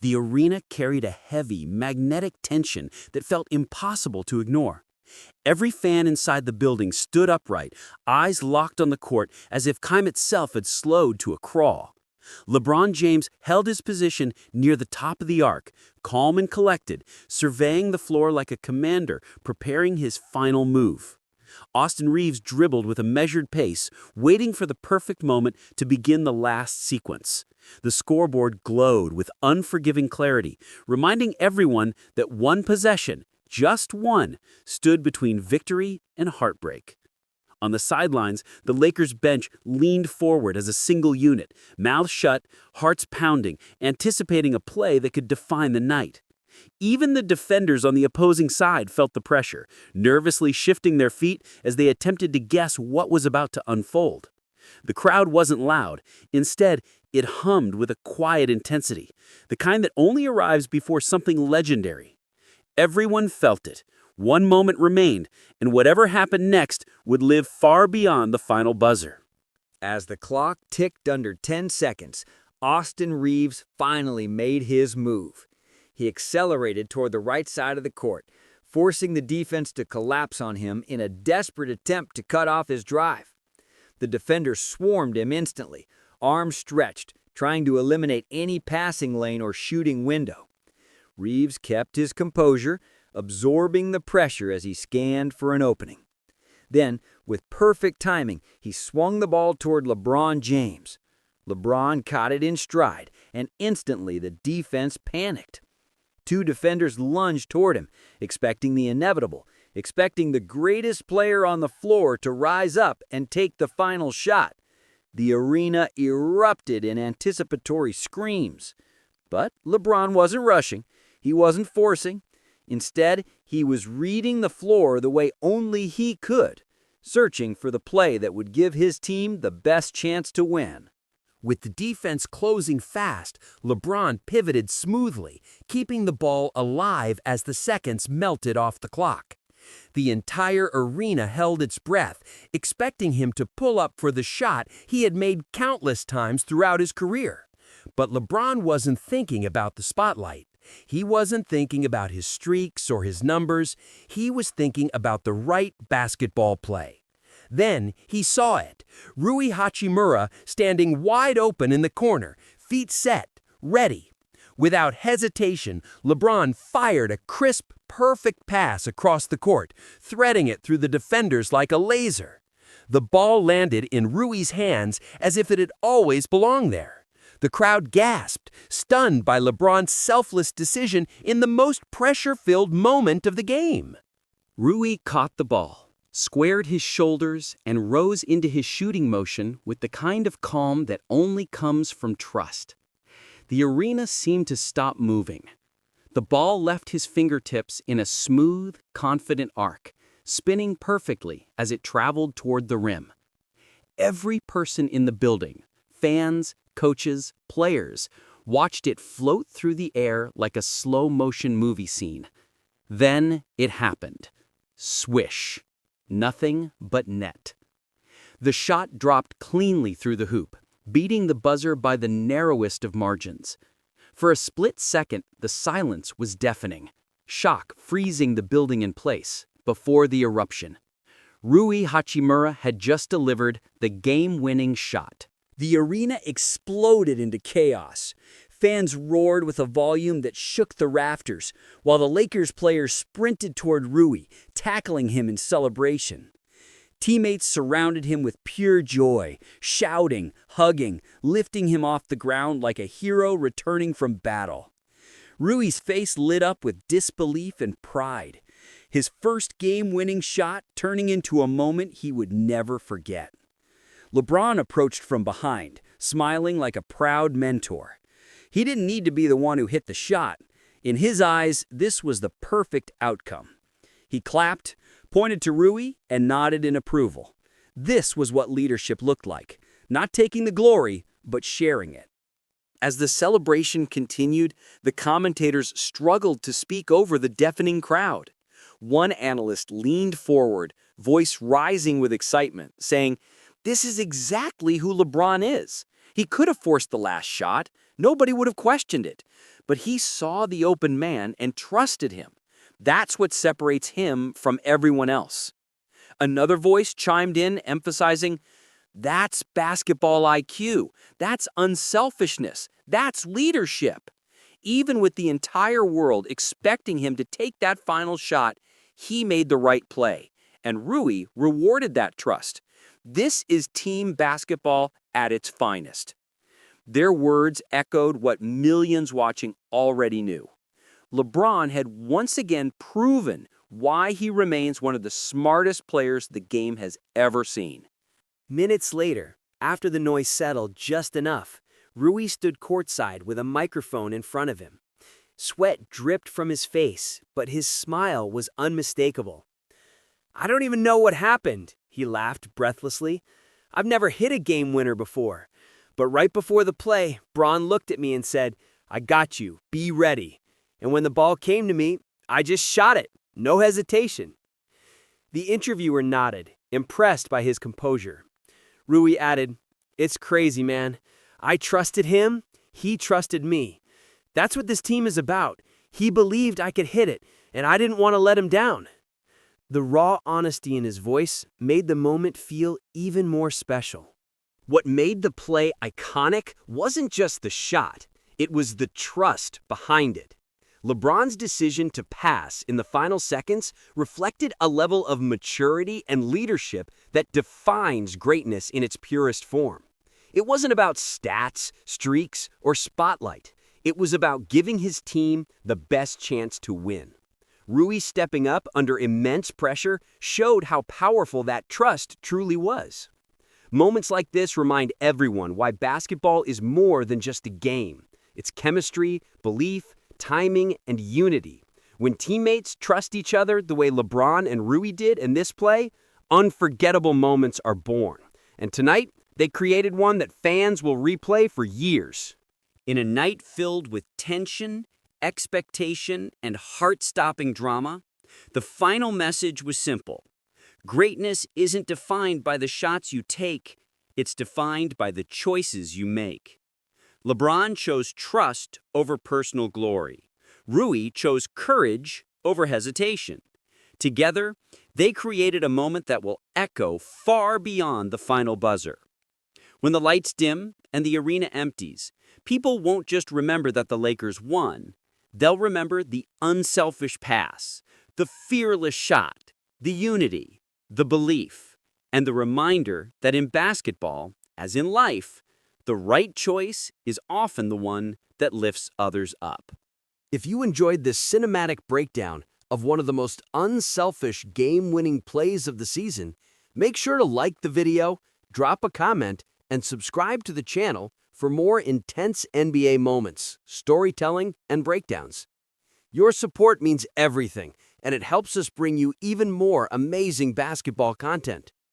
The arena carried a heavy, magnetic tension that felt impossible to ignore. Every fan inside the building stood upright, eyes locked on the court as if time itself had slowed to a crawl. LeBron James held his position near the top of the arc, calm and collected, surveying the floor like a commander preparing his final move. Austin Reaves dribbled with a measured pace, waiting for the perfect moment to begin the last sequence. The scoreboard glowed with unforgiving clarity, reminding everyone that one possession, just one, stood between victory and heartbreak. On the sidelines, the Lakers bench leaned forward as a single unit, mouths shut, hearts pounding, anticipating a play that could define the night. Even the defenders on the opposing side felt the pressure, nervously shifting their feet as they attempted to guess what was about to unfold. The crowd wasn't loud. Instead, it hummed with a quiet intensity, the kind that only arrives before something legendary. Everyone felt it. One moment remained, and whatever happened next would live far beyond the final buzzer. As the clock ticked under 10 seconds, Austin Reaves finally made his move. He accelerated toward the right side of the court, forcing the defense to collapse on him in a desperate attempt to cut off his drive. The defenders swarmed him instantly, arms stretched, trying to eliminate any passing lane or shooting window. Reaves kept his composure, absorbing the pressure as he scanned for an opening. Then, with perfect timing, he swung the ball toward LeBron James. LeBron caught it in stride, and instantly the defense panicked. Two defenders lunged toward him, expecting the inevitable, expecting the greatest player on the floor to rise up and take the final shot. The arena erupted in anticipatory screams. But LeBron wasn't rushing. He wasn't forcing. Instead, he was reading the floor the way only he could, searching for the play that would give his team the best chance to win. With the defense closing fast, LeBron pivoted smoothly, keeping the ball alive as the seconds melted off the clock. The entire arena held its breath, expecting him to pull up for the shot he had made countless times throughout his career. But LeBron wasn't thinking about the spotlight. He wasn't thinking about his streaks or his numbers. He was thinking about the right basketball play. Then he saw it. Rui Hachimura standing wide open in the corner, feet set, ready. Without hesitation, LeBron fired a crisp, perfect pass across the court, threading it through the defenders like a laser. The ball landed in Rui's hands as if it had always belonged there. The crowd gasped, stunned by LeBron's selfless decision in the most pressure-filled moment of the game. Rui caught the ball, squared his shoulders, and rose into his shooting motion with the kind of calm that only comes from trust. The arena seemed to stop moving. The ball left his fingertips in a smooth, confident arc, spinning perfectly as it traveled toward the rim. Every person in the building, fans, coaches, players, watched it float through the air like a slow-motion movie scene. Then it happened. Swish. Nothing but net. The shot dropped cleanly through the hoop, beating the buzzer by the narrowest of margins. For a split second, the silence was deafening, shock freezing the building in place before the eruption. Rui Hachimura had just delivered the game-winning shot. The arena exploded into chaos. Fans roared with a volume that shook the rafters, while the Lakers players sprinted toward Rui, tackling him in celebration. Teammates surrounded him with pure joy, shouting, hugging, lifting him off the ground like a hero returning from battle. Rui's face lit up with disbelief and pride, his first game-winning shot turning into a moment he would never forget. LeBron approached from behind, smiling like a proud mentor. He didn't need to be the one who hit the shot. In his eyes, this was the perfect outcome. He clapped, pointed to Rui, and nodded in approval. This was what leadership looked like, not taking the glory, but sharing it. As the celebration continued, the commentators struggled to speak over the deafening crowd. One analyst leaned forward, voice rising with excitement, saying, "This is exactly who LeBron is. He could have forced the last shot. Nobody would have questioned it. but he saw the open man and trusted him. That's what separates him from everyone else. Another voice chimed in, emphasizing, "That's basketball IQ. That's unselfishness. That's leadership." Even with the entire world expecting him to take that final shot, he made the right play, and Rui rewarded that trust. This is team basketball at its finest. Their words echoed what millions watching already knew. LeBron had once again proven why he remains one of the smartest players the game has ever seen. Minutes later, after the noise settled just enough, Rui stood courtside with a microphone in front of him. Sweat dripped from his face, but his smile was unmistakable. "I don't even know what happened," he laughed breathlessly. "I've never hit a game winner before. But right before the play, Braun looked at me and said, 'I got you, be ready.' And when the ball came to me, I just shot it, no hesitation." The interviewer nodded, impressed by his composure. Rui added, "It's crazy, man. I trusted him, he trusted me. That's what this team is about. He believed I could hit it, and I didn't want to let him down." The raw honesty in his voice made the moment feel even more special. What made the play iconic wasn't just the shot, it was the trust behind it. LeBron's decision to pass in the final seconds reflected a level of maturity and leadership that defines greatness in its purest form. It wasn't about stats, streaks, or spotlight. It was about giving his team the best chance to win. Rui stepping up under immense pressure showed how powerful that trust truly was. Moments like this remind everyone why basketball is more than just a game. It's chemistry, belief, timing, and unity. When teammates trust each other the way LeBron and Rui did in this play, unforgettable moments are born. And tonight, they created one that fans will replay for years. In a night filled with tension, expectation, and heart-stopping drama, the final message was simple. Greatness isn't defined by the shots you take, it's defined by the choices you make. LeBron chose trust over personal glory. Rui chose courage over hesitation. Together, they created a moment that will echo far beyond the final buzzer. When the lights dim and the arena empties, people won't just remember that the Lakers won. They'll remember the unselfish pass, the fearless shot, the unity, the belief, and the reminder that in basketball, as in life, the right choice is often the one that lifts others up. If you enjoyed this cinematic breakdown of one of the most unselfish game-winning plays of the season, make sure to like the video, drop a comment, and subscribe to the channel for more intense NBA moments, storytelling, and breakdowns. Your support means everything, and it helps us bring you even more amazing basketball content.